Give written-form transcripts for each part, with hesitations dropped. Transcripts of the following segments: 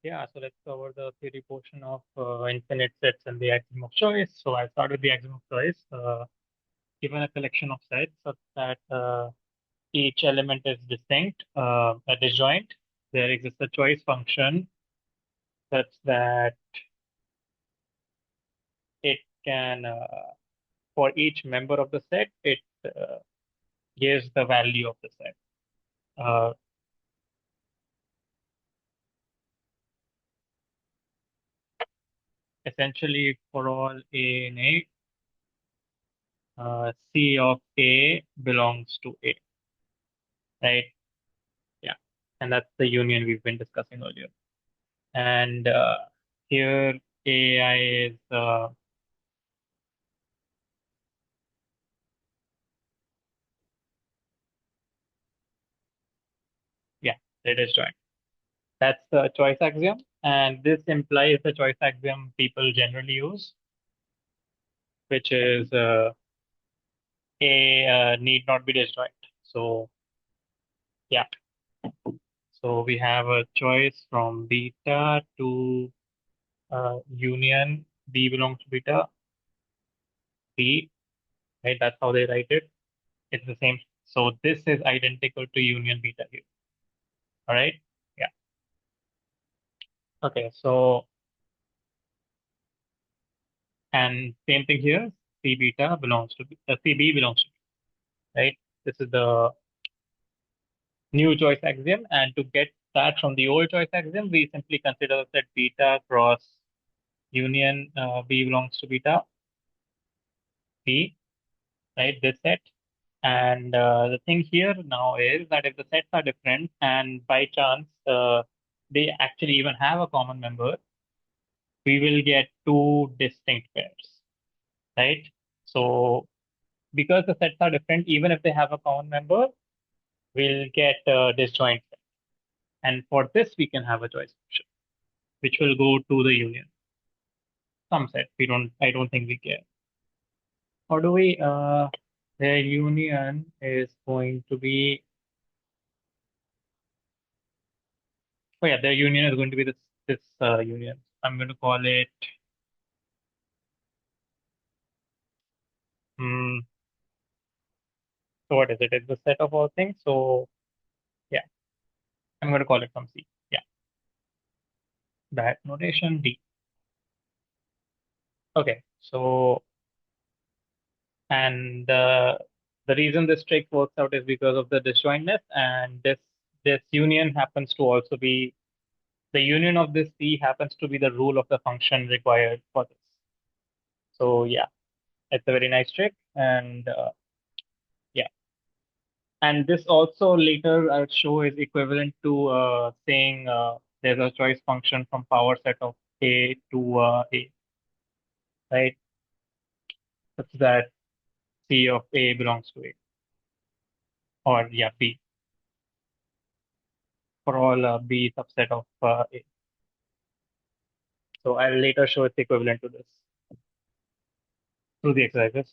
Yeah, so let's cover the theory portion of infinite sets and the axiom of choice. So I'll start with the axiom of choice. Given a collection of sets such that each element is distinct, a disjoint, there exists a choice function such that it can, for each member of the set, it gives the value of the set. Uh, Essentially, for all A in A, C of A belongs to A, right? Yeah. And that's the union we've been discussing earlier. And here AI is, yeah, it is joint. That's the choice axiom. And this implies the choice axiom people generally use, which is A need not be disjoint. So, yeah. So we have a choice from beta to union B belongs to beta, B, right? That's how they write it. It's the same. So this is identical to union beta here. All right. Yeah. Okay. So, and same thing here. C beta belongs to CB belongs to B, right? This is the new choice axiom. And to get that from the old choice axiom, we simply consider that beta cross union B belongs to beta B, right? This set. And the thing here now is that if the sets are different and by chance they actually even have a common member, we will get two distinct pairs, right? So because the sets are different, even if they have a common member, we'll get a disjoint set. And for this, we can have a choice function, which will go to the union. Some set, I don't think we care. How do we, their union is going to be, oh yeah, their union is going to be this union. I'm going to call it, hmm, so what is it? It's the set of all things. So yeah, I'm going to call it from C. Yeah, that notation D. Okay, so and the reason this trick works out is because of the disjointness, and this union happens to also be the union of this C happens to be the rule of the function required for this. So yeah, it's a very nice trick, and yeah, and this also later I'll show is equivalent to saying there's a choice function from power set of A to A, right? Such that C of A belongs to A, or yeah, B for all B subset of A. So I'll later show it's equivalent to this through the exercises.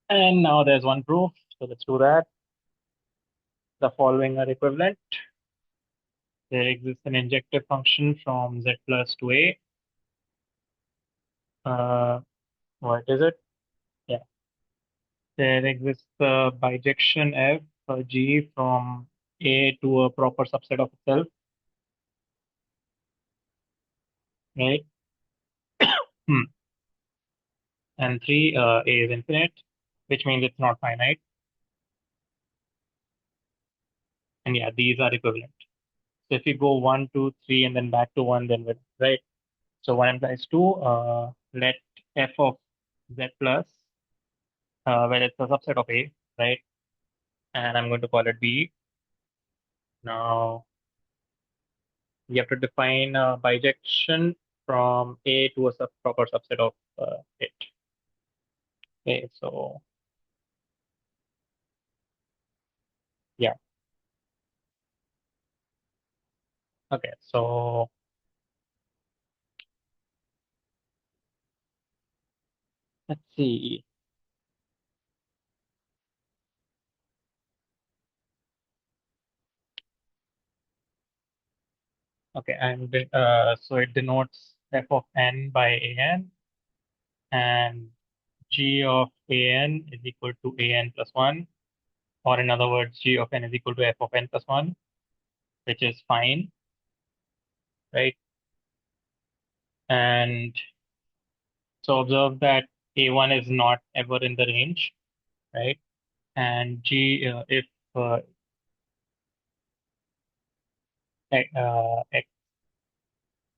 And now there's one proof. So let's do that. The following are equivalent. There exists an injective function from Z plus to A. Uh, what is it? Yeah. There exists a bijection F G from A to a proper subset of itself. Right? Hmm. And three, A is infinite, which means it's not finite. And yeah, these are equivalent. So if you go 1, 2, 3, and then back to 1, then we're right. So 1 implies 2. Let f of z plus, where it's a subset of A, right? And I'm going to call it B. Now we have to define a bijection from A to a proper subset of it. Okay, so yeah. Okay, so let's see. Okay, and so it denotes f of n by an, and g of an is equal to an plus 1, or in other words, g of n is equal to f of n plus 1, which is fine, right? And so observe that a1 is not ever in the range, right? And if uh, x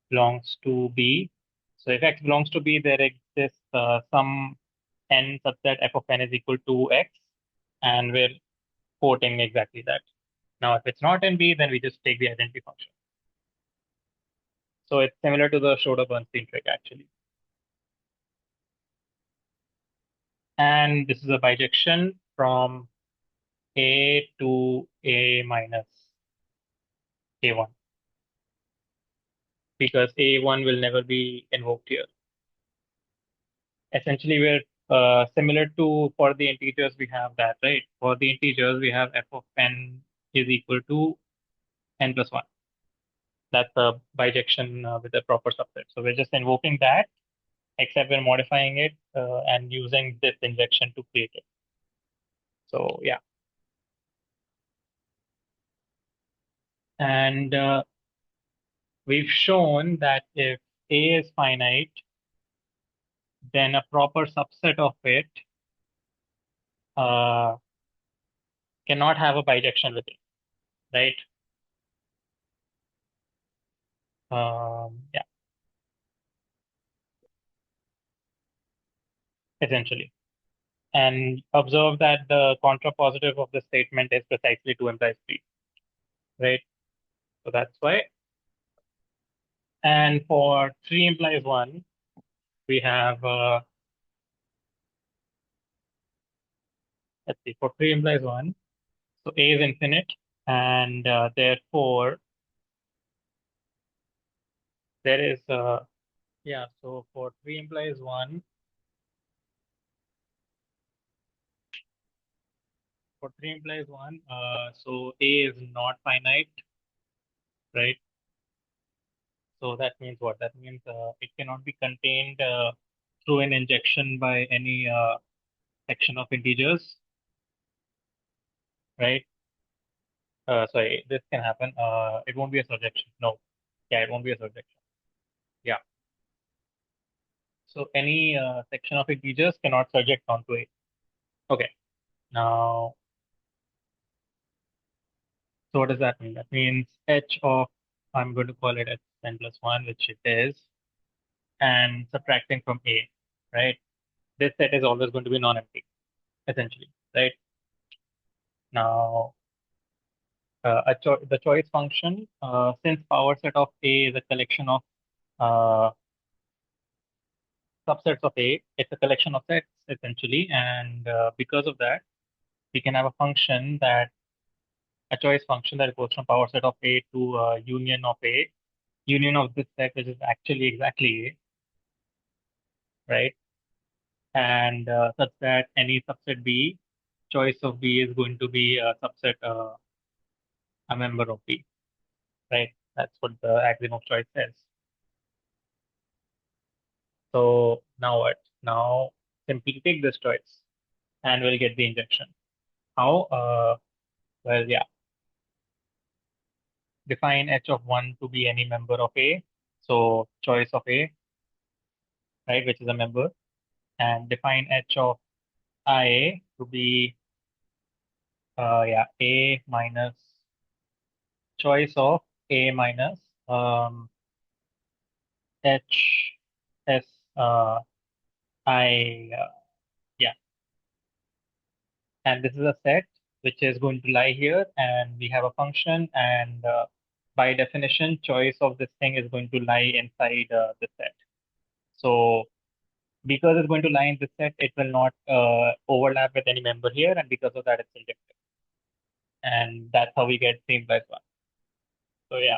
belongs to B, so if x belongs to B, there exists some n such that f of n is equal to x, and we're quoting exactly that. Now, if it's not in B, then we just take the identity function. So it's similar to the Schroeder-Bernstein trick, actually. And this is a bijection from A to A minus A1, because A1 will never be invoked here. Essentially, we're similar to for the integers, we have that, right? For the integers, we have f of n is equal to n plus 1. That's a bijection with a proper subset. So we're just invoking that, except we're modifying it and using this injection to create it. So yeah. And we've shown that if A is finite, then a proper subset of it uh, cannot have a bijection with it, right? Yeah, essentially. And observe that the contrapositive of the statement is precisely 2 implies 3, right? So that's why. And for 3 implies 1, we have, let's see, for 3 implies 1, so A is infinite, and therefore there is, yeah, so for 3 implies 1, for 3 implies 1, so A is not finite, right? So that means what? That means it cannot be contained through an injection by any section of integers, right? Sorry, this can happen. It won't be a surjection. No. Yeah, it won't be a surjection. Yeah. So any section of integers cannot surject onto it. Okay. Now, so what does that mean? That means h of, I'm going to call it n plus 1, which it is, and subtracting from A, right? This set is always going to be non-empty, essentially, right? Now, the choice function, since power set of A is a collection of uh, subsets of A, it's a collection of sets essentially, and because of that, we can have a function that a choice function that goes from power set of A to union of A, union of this set, which is actually exactly A, right? And such that any subset B, choice of B is going to be a subset, a member of B, right? That's what the axiom of choice says. So now what? Now simply take this choice and we'll get the injection. How? Well, yeah. Define h of 1 to be any member of A. So choice of A, right, which is a member. And define h of I to be, yeah, A minus choice of A minus H S I, yeah. And this is a set which is going to lie here, and we have a function, and by definition, choice of this thing is going to lie inside the set. So because it's going to lie in this set, it will not overlap with any member here, and because of that, it's injective. And that's how we get same plus one. So yeah.